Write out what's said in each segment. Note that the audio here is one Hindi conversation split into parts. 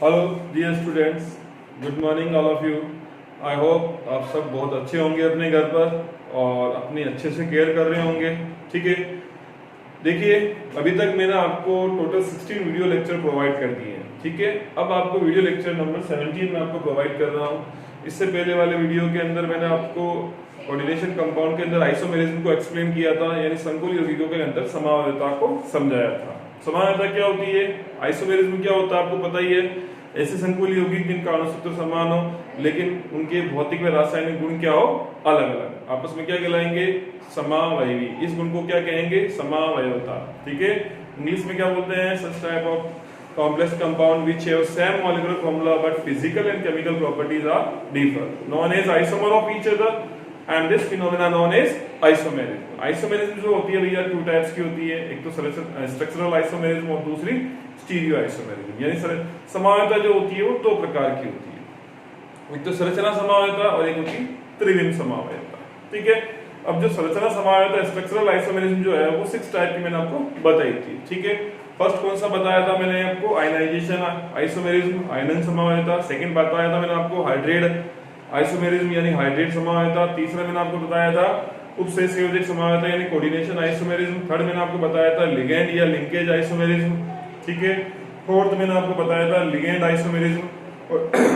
Hello dear students, good morning all of you. I hope आप सब बहुत अच्छे होंगे अपने घर पर और अपनी अच्छे से केयर कर रहे होंगे। ठीक है, देखिए अभी तक मैंने आपको टोटल 16 वीडियो लेक्चर प्रोवाइड कर दिए हैं। ठीक है, अब आपको वीडियो लेक्चर नंबर 17 में आपको प्रोवाइड कर रहा हूँ। इससे पहले वाले वीडियो के अंदर मैंने आपको कोऑर्डिनेशन कंपाउंड के अंदर आइसोमेरिज्म को एक्सप्लेन किया था, यानी संकुल यौगिकों के अंदर समावयवता को समझाया था। समावयवता क्या होती है, आइसोमेरिज्म क्या होता है, आपको पता ही है। ऐसे संकुल यौगिक जिनका अणुसूत्र समान हो लेकिन उनके भौतिक व रासायनिक गुण क्या हो, अलग अलग, आपस में क्या कहलाएंगे, समावयवी। इस गुण को क्या कहेंगे, समावयवता। ठीक है, इंग्लिश में क्या बोलते हैं, such type of complex compound which have same molecular formula but physical and chemical properties are differ, known as isomer of each other, and this phenomena known as isomerism। isomerism जो होती है भैया टू टाइप्स की होती है, एक तो स्ट्रक्चरल आइसोमेरिज्म और दूसरी स्टीरियो आइसोमेरिज्म। यानी समावयवता जो होती है वो दो प्रकार की होती है, एक तो संरचना समावयवता और एक होती है त्रिविम समावयवता। ठीक है, अब जो संरचना समावयवता स्ट्रक्चरल आइसोमेरिज्म जो है वो 6 टाइप की मैंने आपको बताई थी। ठीक है, फर्स्ट कौन सा बताया था मैंने आपको, आयनाइजेशन आइसोमेरिज्म, आयनन समावयवता। सेकंड बताया था मैंने आपको हाइड्रेट आइसोमेरिज्म यानी हाइड्रेट समावयवता। तीसरा मैंने आपको बताया था उपसंयोजक समावयवता यानी कोऑर्डिनेशन आइसोमेरिज्म। थर्ड मैंने आपको बताया था लिगेंड या लिंकेज आइसोमेरिज्म। ठीक है, फोर्थ मैंने आपको बताया था लिगेंड आइसोमेरिज्म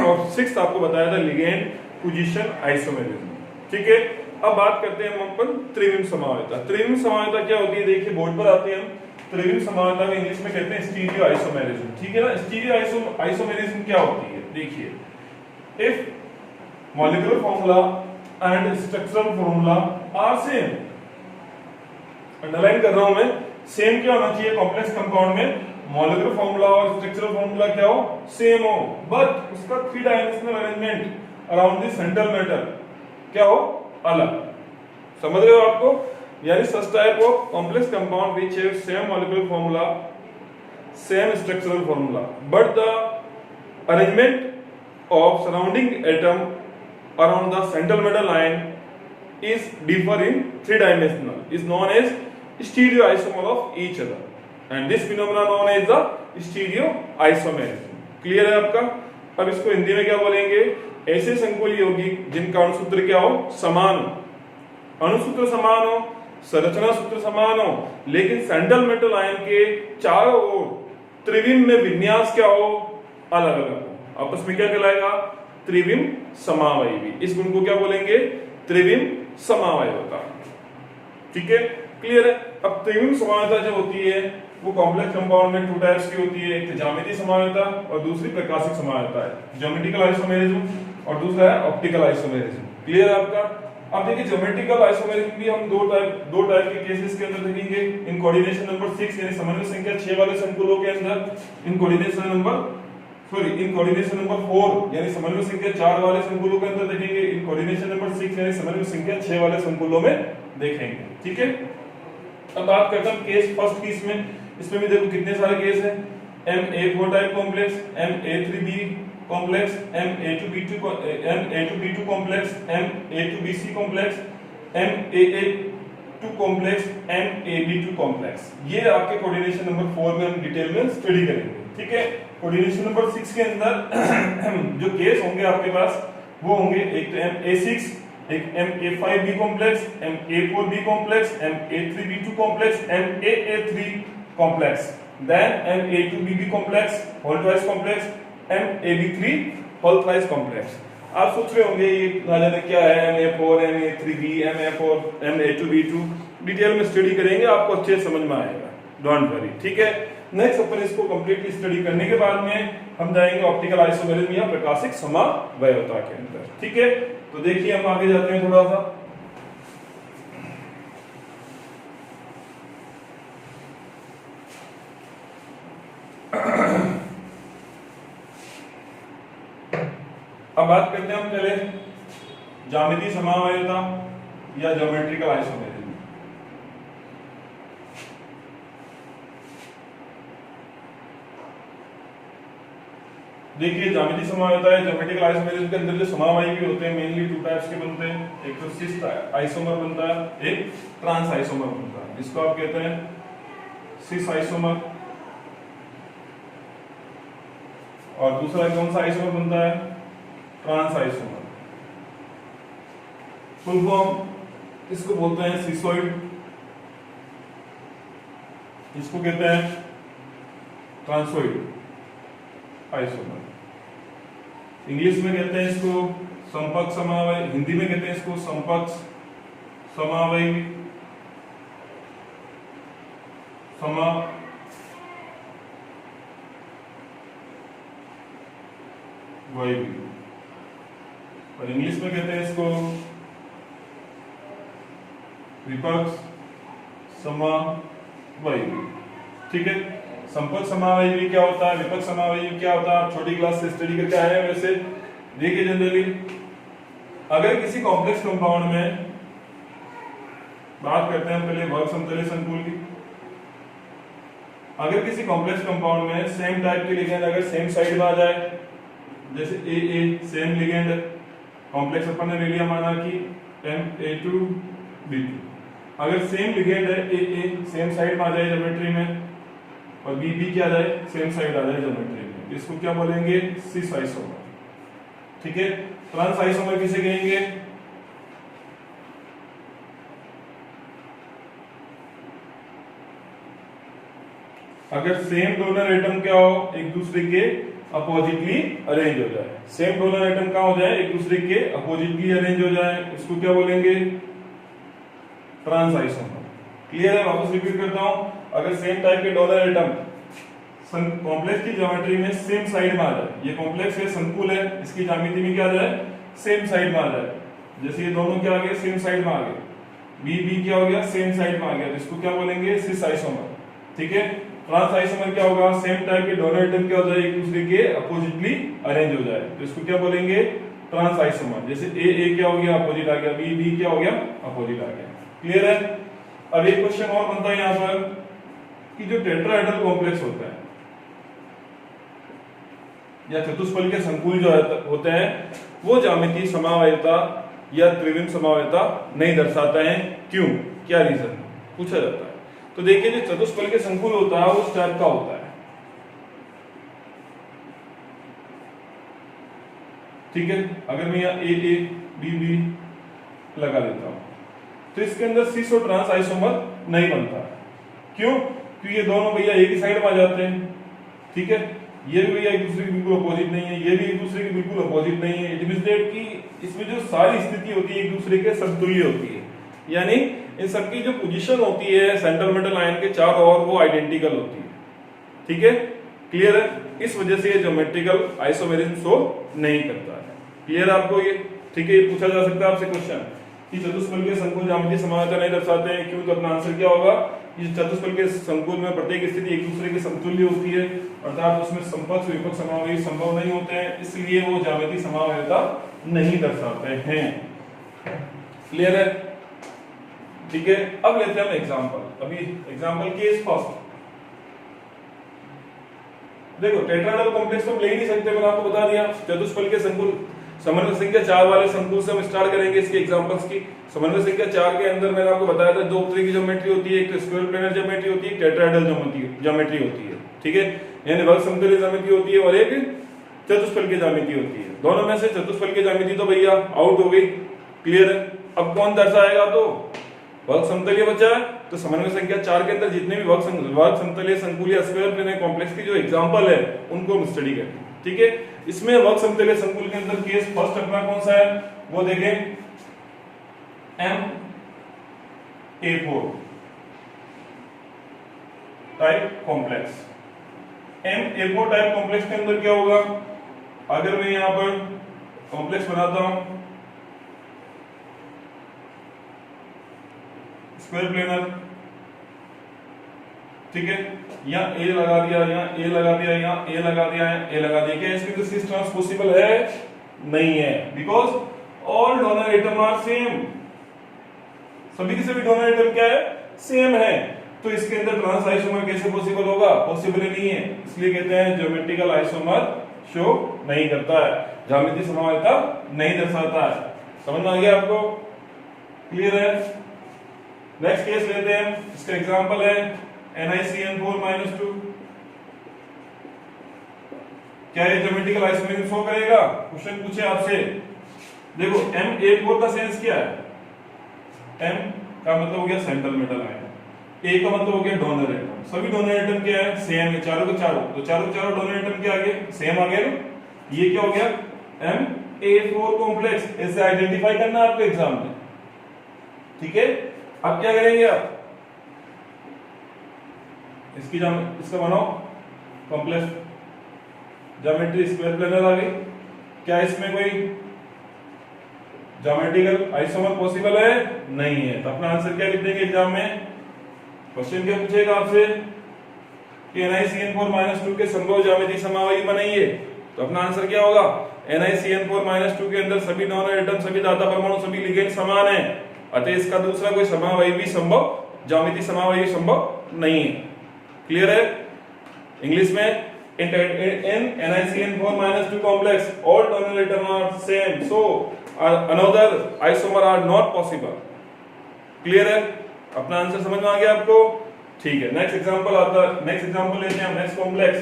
और सिक्स्थ आपको बताया था लिगेंड पोजीशन आइसोमेरिज्म। ठीक है, अब बात करते हैं हम अपन त्रिविम समावयवता। त्रिविम समावयवता क्या होती है, देखिए बोर्ड पर आते हैं हम। त्रिविम समावयवता में इंग्लिश में कहते हैं स्टीरियो आइसोमेरिज्म। ठीक है ना, स्टीरियो आइसोमेरिज्म क्या होती है, देखिए if molecular formula and structural formula are same, underline कर रहा हूं मैं, सेम क्या होना चाहिए, कॉम्प्लेक्स कंपाउंड में मॉलिक्यूलर फॉर्मूला और स्ट्रक्चरल फॉर्मूला क्या हो, सेम हो, बट उसका 3 dimensional arrangement around the central matter क्या हो, अलग। समझ रहे हो आपको, यानी such type of complex compound which have same molecular formula, same structural formula, but the arrangement of surrounding atom around the central metal line is differ in 3 dimensional is known as stereoisomer of each other, and this phenomena known as the stereoisomerism। Clear है आपका। अब इसको हिंदी में क्या बोलेंगे, ऐसे संकुल यौगिक जिनका अणुसूत्र क्या हो, समान हो, अणुसूत्र समान हो, संरचना सूत्र समान हो, लेकिन सेंट्रल मेटल आयन के चारों ओर त्रिविम में विन्यास क्या हो, अलग अलग हो, आपस में क्या कहलाएगा, त्रिविम समावयवी। इस गुण को क्या बोलेंगे, त्रिविम समावयवता। ठीक है, क्लियर है। अब त्रिविम समावयवता जो होती है वो कॉम्प्लेक्स कंपाउंड में 2 टाइप्स की होती है, एक तो ज्यामितीय समावयवता और दूसरी प्रकाशिक समावयवता है, ज्योमेट्रिकल आइसोमेरिज्म और दूसरा है ऑप्टिकल आइसोमेरिज्म। क्लियर है आपका। अब देखिए ज्योमेट्रिकल आइसोमेरिज्म भी हम दो टाइप के केसेस के अंदर देखेंगे। इन कोऑर्डिनेशन नंबर 6 यानी समन्वय संख्या 6 वाले संकुलों के अंदर, इन कोऑर्डिनेशन नंबर 4 यानी समन्वय संख्या 4 वाले संकुलों के अंदर देखेंगे। इन कोऑर्डिनेशन नंबर 6 यानी समन्वय संख्या 6 वाले संकुलों में देखेंगे। ठीक है, अब बात करते हैं केस फर्स्ट की। इसमें भी देखो कितने सारे केस हैं, Ma4 type complex, Ma3b complex, Ma2b2 complex, Ma2bc complex, Ma2 complex, Ma2 complex. ये आपके कोऑर्डिनेशन नंबर 4 में हम डिटेल में स्टडी करेंगे। ठीक है, कोऑर्डिनेशन नंबर 6 के अंदर जो केस होंगे आपके पास वो होंगे, एक तो Ma6, एक Ma5b complex, Ma4b complex, Ma3b2 complex, Ma3 complex, then Ma2bb complex, whole twice complex, Ma3 whole thrice complex. आप सोच रहे होंगे ये ना जाने क्या है, Ma4, Ma3b, Ma4, Ma2b2, detail में स्टडी करेंगे, आपको अच्छे समझ में आएगा, डोंट वरी। ठीक है, नेक्स्ट अपन इसको कंप्लीटली स्टडी करने के बाद में हम जाएंगे ऑप्टिकल आइसोमेरिज्म या प्रकाशिक समावयवता के अंदर। ठीक है, तो देखिए हम आगे जाते हैं थोड़ा सा। अब बात करते हैं हम पहले ज्यामितीय समावयवता या ज्योमेट्रिकल आइसोमेरिज्म। देखिए ज्यामितीय समावयवता है, ज्योमेट्रिकल आइसोमेरिज्म के अंदर जो समावयवी होते हैं मेनली 2 टाइप्स के बनते हैं, एक तो सिस आइसोमर बनता है, एक ट्रांस आइसोमर बनता है, जिसको आप कहते हैं सिस आइसोमर और दूसरा कौन सा आइसोमर बनता है? Trans isomer. फुल फॉर्म इसको बोलते हैं सिसोइड, इसको कहते हैं ट्रांसोइड आइसोमर। इंग्लिश में कहते हैं इसको संपर्क समावयवी, हिंदी में कहते हैं इसको संपर्क समावयवी और इंग्लिश में कहते हैं इसको विपक्ष समावयवी। ठीक है, संपर्क समावयवी क्या होता है, विपक्ष समावयवी क्या होता है, आप छोटी क्लास से स्टडी करके आए हैं। वैसे देखिए जनरली अगर किसी कॉम्प्लेक्स कंपाउंड में बात करते हैं हम पहले वर्ग समतलीय संकुल की। अगर किसी कॉम्प्लेक्स कंपाउंड में सेम टाइप के लिगेंड अगर सेम साइड में आ जाए, जैसे ए सेम लिगेंड कॉम्प्लेक्स अपन ने ले लिया, माना कि MA2B2, अगर सेम लिगेंड है ए सेम साइड में आ जाए ज्योमेट्री में और बी क्या आ जाए सेम साइड आ जाए ज्योमेट्री में, इसको क्या बोलेंगे? Cis isomer. ठीक है, ट्रांस आइसोमर किसे कहेंगे? अगर सेम डोनर एटम क्या हो, एक दूसरे के अपोजिटली अरेंज हो जाए। सेम डोनर एटम क्या हो जाए? एक दूसरे के अपोजिटली अरेंज हो जाए, इसको क्या बोलेंगे? Trans isomer. क्लियर है? वापस रिपीट करता हूं, अगर सेम टाइप के डोनर एटम कॉम्प्लेक्स की ज्योमेट्री में सेम साइड में आ जाए, ये कॉम्प्लेक्स है, संकुल है, इसकी ज्यामिति में क्या आ जाए? सेम साइड में आ जाए। जैसे ये दोनों क्या आ गए? सेम साइड में आ गए, बी क्या हो गया? सेम साइड में आ गया, तो इसको क्या बोलेंगे? Cis isomer. ठीक है, ट्रांस आइसोमर क्या होगा? सेम टाइप के डोनर एटम क्या हो जाए? एक दूसरे के अपोजिटली अरेंज हो जाए, तो इसको क्या बोलेंगे? Trans isomer. जैसे ए क्या हो गया? अपोजिट आ गया, बी क्या हो गया? अपोजिट आ गया। क्लियर है? अब एक क्वेश्चन और बनता है यहां पर कि जो टेट्राहेड्रल कॉम्प्लेक्स होता है या चतुष्फल के संकुल जो होते हैं वो ज्यामितीय समावयवता या त्रिविम समावयवता नहीं दर्शाते हैं। क्यों? क्या रीजन पूछा जाता है। तो देखिए, जो चतुष्फल के संकुल होता है उस टाइप का होता है। ठीक है, अगर मैं यहाँ ए बी लगा देता हूं तो इसके अंदर सिस और ट्रांस आइसोमर नहीं बनता। क्यों? क्योंकि ये दोनों भैया एक ही साइड में आ जाते हैं। ठीक है, ये भी भैया एक दूसरे के बिल्कुल अपोजिट नहीं है, ये भी एक दूसरे के बिल्कुल अपोजिट नहीं है। इट मींस दैट कि इसमें जो सारी स्थिति होती है एक दूसरे के समतुल्य होती है, यानी इन सबकी जो पोजीशन होती है सेंट्रल मेटल आयन के चारों ओर वो आइडेंटिकल होती है। ठीक है, क्लियर है? इस वजह से ये ज्योमेट्रिकल आइसोमेरिज्म शो नहीं करता है। क्लियर आपको ये? ठीक है, ये पूछा जा सकता है आपसे क्वेश्चन कि चतुष्फल के संकुल ज्यामितीय समावयवता नहीं दर्शाते हैं, क्यों? तो अपना आंसर क्या होगा? इस चतुष्फल के संकुल में प्रत्येक स्थिति एक दूसरे के समतुल्य होती है, अर्थात उसमें संपर्क विपक्ष समावयवी संभव नहीं होते हैं, इसलिए वो ज्यामितीय समावयवता नहीं दर्शाते हैं। क्लियर है? ठीक है, अब लेते हैं हम एग्जांपल। अभी एग्जांपल केस फर्स्ट। देखो, टेट्राहेड्रल कॉम्प्लेक्स तो हम ले ही नहीं सकते, मैंने आपको बता दिया। चतुष्फल के संकुल समन्वय संख्या 4 वाले संकुल से हम स्टार्ट करेंगे इसके एग्जांपल्स की। समन्वय संख्या 4 के अंदर मैंने आपको बताया था दो तरह की ज्योमेट्री होती है, एक स्क्वायर प्लेनर ज्योमेट्री होती है, एक टेट्राहेड्रल ज्योमेट्री होती है। ठीक है, यानी वर्ग समतलीय ज्योमेट्री होती है और एक चतुष्फल की ज्यामिति होती है। दोनों में से चतुष्फल की ज्यामिति तो भैया आउट हो गई। क्लियर है? अब कौन दर्शाएगा? तो वर्ग समतलीय बचा है, तो समन्वय संख्या 4 के अंदर जितने भी वर्ग समतलीय संकुल या स्क्वायर प्लेनर कॉम्प्लेक्स की जो एग्जांपल है उनको हम स्टडी करेंगे। ठीक है, इसमें वर्ग समतलीय संकुल के अंदर केस फर्स्ट अपना कौन सा है वो देखें, MA4 type complex. MA4 type complex के अंदर क्या होगा? अगर मैं यहां पर कॉम्प्लेक्स बनाता हूं स्क्वायर प्लेनर, ठीक है, यहाँ ए लगा दिया, यहाँ ए लगा दिया, यहाँ ए लगा दिया, यहाँ ए लगा दिया, क्या इसमें सिस ट्रांस पॉसिबल है? नहीं है, because all donor atom are same. सभी के सभी डोनर एटम क्या है? सेम है, तो इसके अंदर ट्रांस आइसोमर कैसे पॉसिबल होगा? पॉसिबल ही नहीं है, इसलिए कहते हैं ज्योमेट्रिकल आइसोमर शो नहीं करता है, ज्यामितीय समावयवता नहीं दर्शाता है। समझ में आ गया आपको? क्लियर है? नेक्स्ट केस लेते हैं, इसका एग्जांपल है NiCN4-2। क्या ये ज्योमेट्रिकल आइसोमेरिज्म शो करेगा? क्वेश्चन पूछे आपसे, देखो MA4 का सेंस क्या है? M का मतलब हो गया सेंट्रल मेटल आयन, A का मतलब हो गया डोनर एटम। सभी डोनर एटम क्या है? सेम है, चारों के चारों, तो चारों चारों डोनर एटम क्या आ गए? सेम आ गए ना। ये क्या हो गया? MA4 कॉम्प्लेक्स, ऐसे आइडेंटिफाई करना आपको एग्जाम में, ठीक है। अब क्या करेंगे आप? इसका बनाओ कॉम्प्लेक्स ज्योमेट्री स्क्वायर प्लेनर आ गई। क्या इसमें कोई ज्योमेट्रिकल आइसोमर पॉसिबल है? नहीं है। तो अपना आंसर क्या लिख देंगे एग्जाम में? क्वेश्चन क्या पूछेगा आपसे कि NiCN4-2 के संभव ज्यामितीय समावयवी बनाइए, तो अपना आंसर क्या होगा? NiCN4-2 के अंदर सभी डोनर एटम, सभी दाता परमाणु, सभी लिगेंड समान है, अतः इसका दूसरा कोई समावयवी संभव ज्यामितीय समावयवी संभव नहीं है। क्लियर है? इंग्लिश में in NiCN4-2 complex all donor atom are same, so another isomer are not possible. Clear है? अपना आंसर समझ में आ गया आपको? ठीक है। नेक्स्ट एग्जांपल आता है, नेक्स्ट एग्जांपल लेते हैं हम। Next complex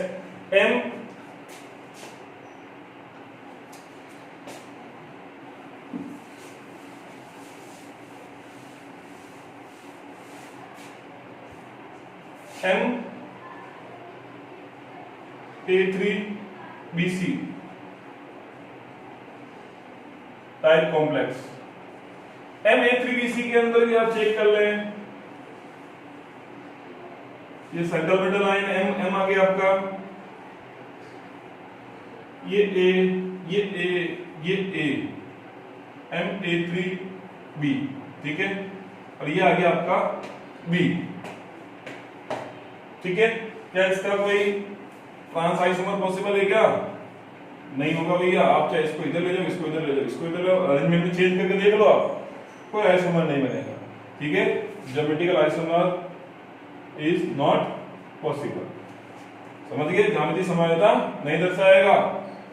MA3BC type complex. MA3BC के अंदर भी आप चेक कर लें, ये सेंट्रल मेटल आयन M आ गया आपका, ये A, ये A, ये A, MA3B, ठीक है, और ये आ गया आपका B, ठीक है। क्या इसका कोई ट्रांस आइसोमर पॉसिबल है क्या? नहीं होगा भैया। आप चाहे इसको इधर ले जाओ, इसको इधर ले जाओ, इसको इधर ले जाओ, अरेंजमेंट में चेंज करके देख लो, आप कोई आइसोमर नहीं बनेगा, ठीक है। Geometrical isomer is not possible. समझ गए? ज्यामितीय समानता नहीं दर्शाएगा।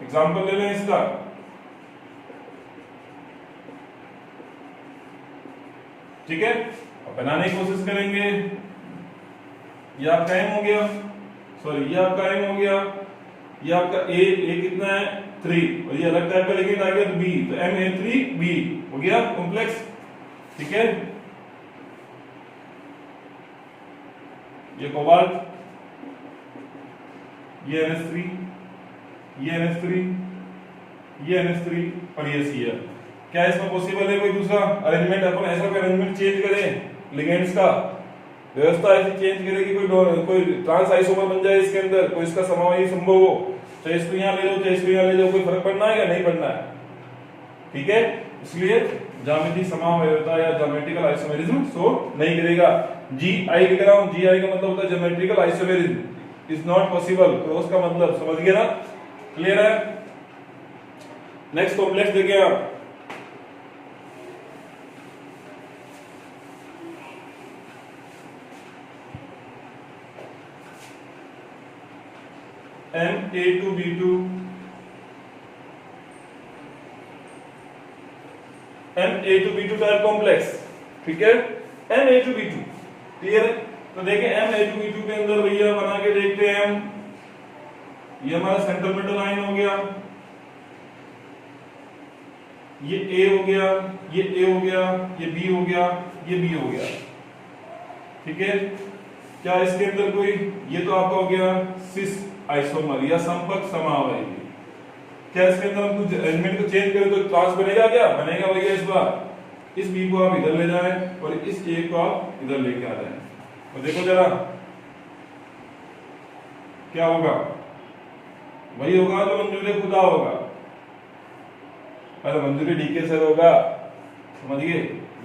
एग्जांपल ले लें इसका, ठीक है। अब बनाने की कोशिश करेंगे। ये आपका M हो गया, सॉरी ये आपका M हो गया, ये आपका A कितना है? 3, और ये अलग टाइप का लिगेंड आ गया तो B, तो MA3B हो गया कॉम्प्लेक्स, ठीक है। ये कोबाल्ट, ये NH3, ये NH3, ये NH3 और ये Cl। क्या इसमें पॉसिबल है कोई दूसरा अरेंजमेंट? अपन ऐसा कोई अरेंजमेंट चेंज करें लिगेंड्स का, व्यवस्था ऐसी चेंज करें कि कोई ट्रांस आइसोमर बन जाए इसके अंदर, कोई इसका समावयवी संभव हो। चाहे इसको यहाँ ले जाओ, चाहे इसको यहाँ ले जाओ, कोई फर्क पड़ना है या नहीं पड़ना है, ठीक है। इसलिए ज्यामितीय समावयवता या ज्योमेट्रिकल आइसोमेरिज्म शो नहीं करेगा। GI लिख रहा हूं, GI का मतलब होता है geometrical isomerism is not possible. Cross का मतलब समझ गए ना? क्लियर है? नेक्स्ट कॉम्प्लेक्स देखिए आप, MA2B2, MA2B2 टाइप कॉम्प्लेक्स, ठीक है। MA2B2 क्लियर है? तो देखें MA2B2 के अंदर भैया बना के देखते हैं हम। ये हमारा सेंट्रल मेटल आयन हो गया, ये A हो गया, ये A हो गया, ये B हो गया, ये B हो गया, ठीक है। क्या इसके अंदर कोई, ये तो आपका हो गया सिस आइसोमर या संपर्क समावयवी। क्या इसके अंदर हम कुछ एलिमेंट को चेंज करें तो ट्रांस बनेगा? क्या बनेगा भैया? इस बार इस B को आप इधर ले जाएं और इस A को आप इधर लेके आ जाएं, और देखो जरा क्या होगा। वही होगा जो मंजूरी खुदा होगा, अरे मंजूरी डीके सर होगा, समझिए,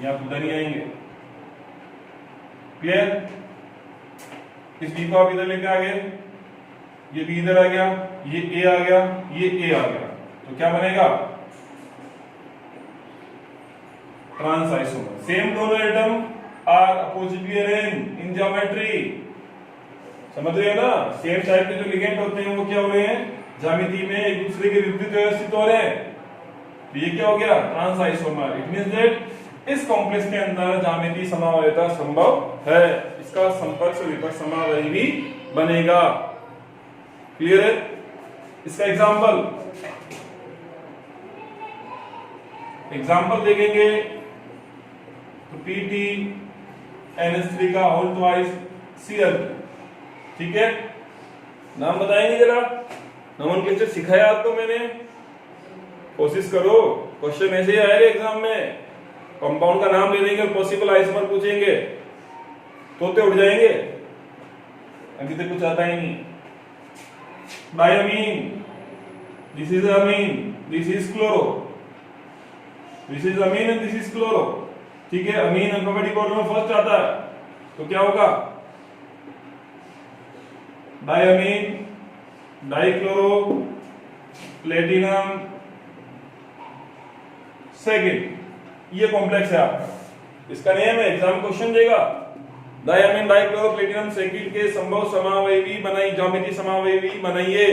यहाँ खुदा नहीं आएंगे। क्लियर? इस B को आप इधर लेके आ गए, ये B इधर आ गया, ये A आ गया, ये A आ गया, तो क्या बनेगा? Trans isomer. Same donor atom are oppositely arranged in geometry. समझ रहे हो ना? सेम टाइप के जो लिगेंड होते हैं वो क्या हो रहे हैं? ज्यामिति में एक दूसरे के विपरीत व्यवस्थित हो रहे हैं। तो ये क्या हो गया? Trans isomer. It means that इस कॉम्प्लेक्स के अंदर ज्यामितीय समावयवता संभव है, इसका संपर्क से विपर्क समावयवी बनेगा। क्लियर है? इसका एग्जाम्पल देखेंगे तो PT NH3 का होल ट्वाइस Cl, ठीक है। नाम बताएंगे जरा, नोमेनक्लेचर सिखाया आपको मैंने, कोशिश करो, क्वेश्चन ऐसे ही आएगा एग्जाम में। कंपाउंड का नाम ले देंगे, पॉसिबल आइसोमर पूछेंगे, तोते उड़ जाएंगे, अभी तक कुछ आता ही नहीं। Diamine, this is amine, this is chloro, this is amine and this is chloro, ठीक है। अमीन अल्फाबेटिक ऑर्डर में फर्स्ट आता है, तो क्या होगा, डायमीन, डाइक्लोरो, प्लेटिनम सेकेंड, ये कॉम्प्लेक्स है आपका, इसका नेम है, एग्जाम क्वेश्चन देगा। डायमीन डाइक्लोरो प्लेटिनम सेकेंड के संभव समावयवी बनाइए, ज्यामितीय समावयवी बनाइए।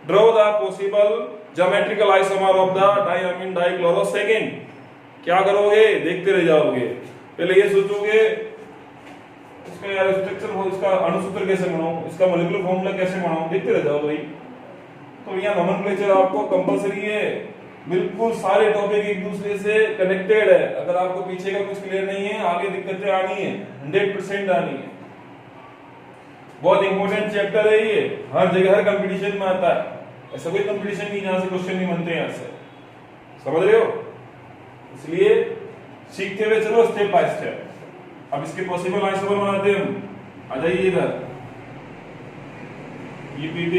Draw the possible geometrical isomer of the diamine dichloro second. क्या करोगे, देखते रह जाओगे, पहले ये सोचोगे इसका यार स्ट्रक्चर हो, इसका अणुसूत्र कैसे बनाऊं, इसका मॉलिक्यूलर फॉर्मूला कैसे बनाऊं, देखते रह जाओ भाई। तो यहाँ नोमेनक्लेचर आपको कंपलसरी है, बिल्कुल सारे टॉपिक एक दूसरे से कनेक्टेड है। अगर आपको पीछे का कुछ क्लियर नहीं है, आगे दिक्कतें आनी है, 100% आनी है। बहुत इंपॉर्टेंट चैप्टर है ये, हर जगह हर कंपटीशन में आता है। ऐसा कोई कंपटीशन नहीं जहां से क्वेश्चन नहीं बनते यहाँ से, समझ रहे हो। इसलिए सीखते हुए चलो स्टेप बाय स्टेप। अब इसके पॉसिबल आइसोमर बनाते हैं हम, आ जाइए इधर। ये PT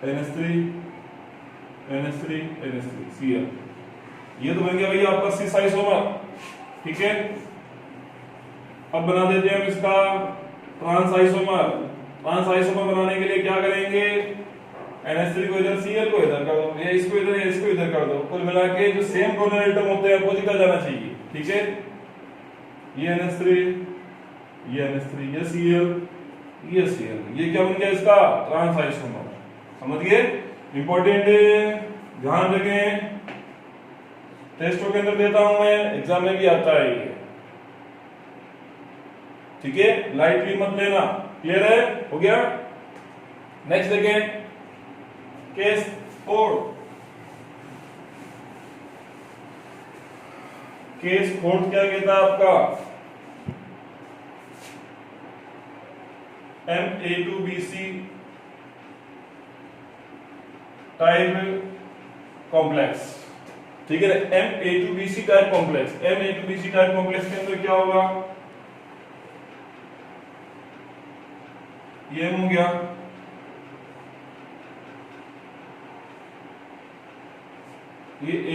NH3 NH3 NH3 Cl, ये तो बन गया भैया आपका सिस आइसोमर, ठीक है। अब बना देते हैं हम इसका ट्रांस आइसोमर। ट्रांस आइसोमर बनाने के लिए क्या करेंगे, NH3 को इधर, Cl को इधर कर दो, या इसको इधर या इसको इधर कर दो, कुल मिला के जो सेम डोनर एटम होते हैं अपोजिट आ जाना चाहिए, ठीक है। ये NH3, ये NH3, ये Cl, ये Cl, ये क्या बन गया इसका ट्रांस आइसोमर, समझ गए। इंपॉर्टेंट है, ध्यान रखें, टेस्टों के अंदर देता हूं मैं, एग्जाम में भी आता है ये, ठीक है, लाइटली मत लेना। क्लियर है, हो गया। नेक्स्ट देखें, केस 4। केस 4 क्या कहता है आपका, Ma2Bc टाइप कॉम्प्लेक्स, ठीक है। Ma2Bc type complex, Ma2Bc type complex के अंदर क्या होगा, ये हो गया, ये A,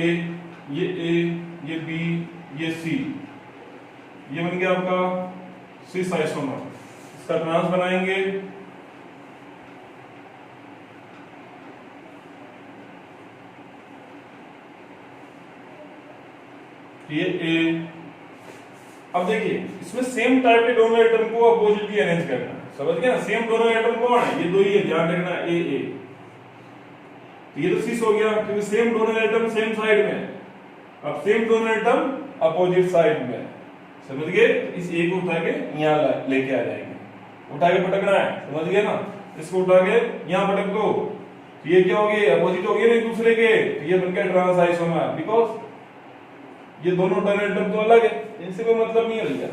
ये B, ये C, ये बन गया आपका सिस आइसोमर। इसका ट्रांस बनाएंगे, ये A। अब देखिए इसमें सेम टाइप के दोनों एटम को अपोजिटली अरेंज करना है, समझ गए ना। सेम दोनों एटम कौन है, ये दो ही है, ध्यान रखना, A। ये तो सिस हो गया क्योंकि सेम दोनों एटम सेम साइड में। अब सेम दोनों एटम अपोजिट साइड में, समझ गए। इस A को उठा के यहाँ लेके आ जाएंगे, उठा के पटकना है, समझ गए ना। इसको उठा के यहाँ पटक दो, ये क्या हो गया, अपोजिट हो गए एक दूसरे के, ये बन गया ट्रांस आइसोमर। बिकॉज ये दोनों एटम तो अलग है, इनसे कोई मतलब नहीं है भैया,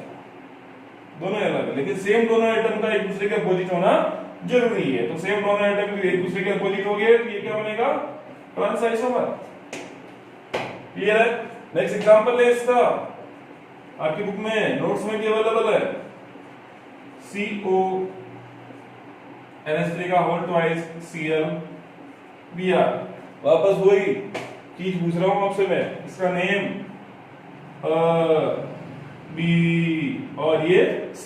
दोनों अलग है, लेकिन सेम दोनों एटम का एक दूसरे के अपोजिट होना जरूरी है। तो सेम दोनों एटम एक दूसरे के अपोजिट हो गए, तो ये क्या बनेगा, ट्रांस आइसोमर। क्लियर है। नेक्स्ट एग्जांपल है इसका, आपकी बुक में नोट्स में भी अवेलेबल है। CO NH3 का होल ट्वाइस Cl Br। वापस वही चीज पूछ रहा हूं आपसे मैं, इसका नेम B और ये C,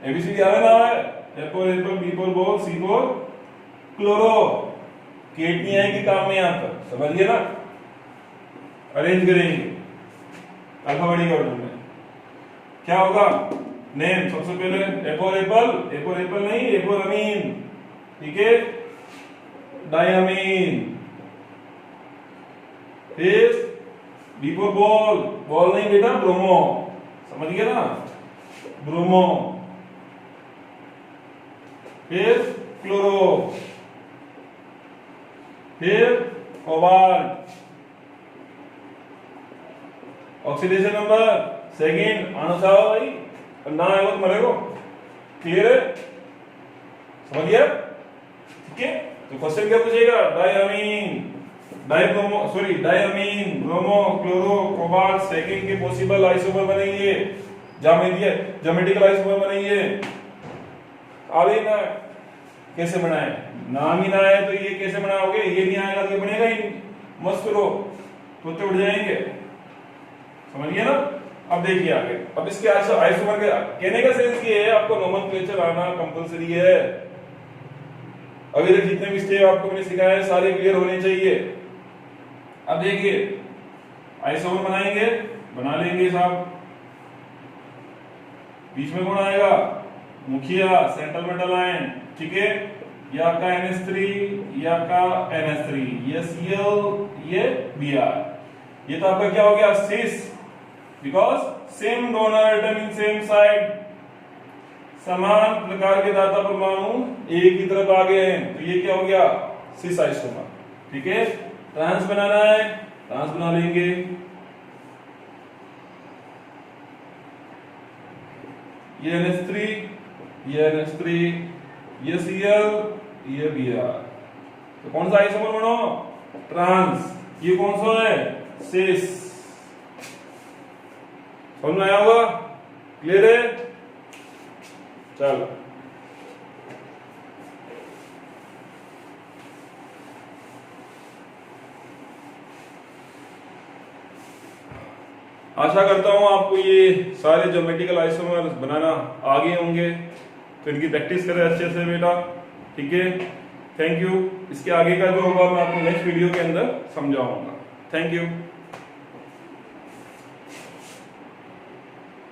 एबीसीडी आ रहा है, A for apple, B for ball, C for chloro. Cat नहीं आएगी काम में, यहां पर समझिए ना। अरेंज करेंगे अल्फाबेटिक ऑर्डर में, क्या होगा नेम, सबसे पहले A फॉर एप्पल नहीं, A फॉर अमीन, ठीक है, डायमीन। फिर B फॉर बॉल नहीं बेटा, ब्रोमो, समझ गए ना। ब्रोमो, फिर क्लोरो, फिर कोबाल्ट। ऑक्सीडेशन नंबर सेकंड आना साहब भाई, ना आएगा तो मरेगा। क्लियर है, समझ गया? ठीक है, तो क्वेश्चन क्या पूछेगा? Diamine, dibromo, sorry diamine, bromo, chloro, cobalt second के पॉसिबल आइसोमर बनाइए, ज्योमेट्रिकल आइसोमर बनाइए। आगे ना कैसे बनाए, नाम ही ना आए तो ये कैसे बनाओगे? ये नहीं आएगा तो ये बनेगा ही नहीं। मस्त करो तो उड़ जाएंगे, समझ गए ना? अब देखिए आगे, अब इसके आइसोमर के कहने का सेंस ये है, आपको नोमेनक्लेचर आना कंपलसरी है। अभी तक जितने भी स्टेप आपको मैंने सिखाया है सारे क्लियर होने चाहिए। अब देखिए आइसोमर बनाएंगे, बना लेंगे साहब। बीच में कौन आएगा? मुखिया, सेंट्रल मेटल आयन, ठीक है। ये आपका NH3, ये आपका NH3, ये Cl, ये Br। ये तो आपका क्या हो गया? Sis, because same donor atom in same side, समान प्रकार के दाता परमाणु एक ही तरफ आ गए हैं, तो ये क्या हो गया? सिस आइसोमर, ठीक है। ट्रांस बनाना है, ट्रांस बना लेंगे। ये NH3, ये NH3, ये Cl, ये Br। तो कौन सा आइसोमर बनो? ट्रांस। ये कौन सा है? सिस। समझ में आया होगा? क्लियर है? चलो, आशा करता हूं आपको ये सारे ज्योमेट्रिकल आइसोमर बनाना आ गए होंगे, तो इनकी प्रैक्टिस करें अच्छे से बेटा, ठीक है। Thank you. इसके आगे का जो होगा मैं आपको नेक्स्ट वीडियो के अंदर समझाऊंगा। Thank you.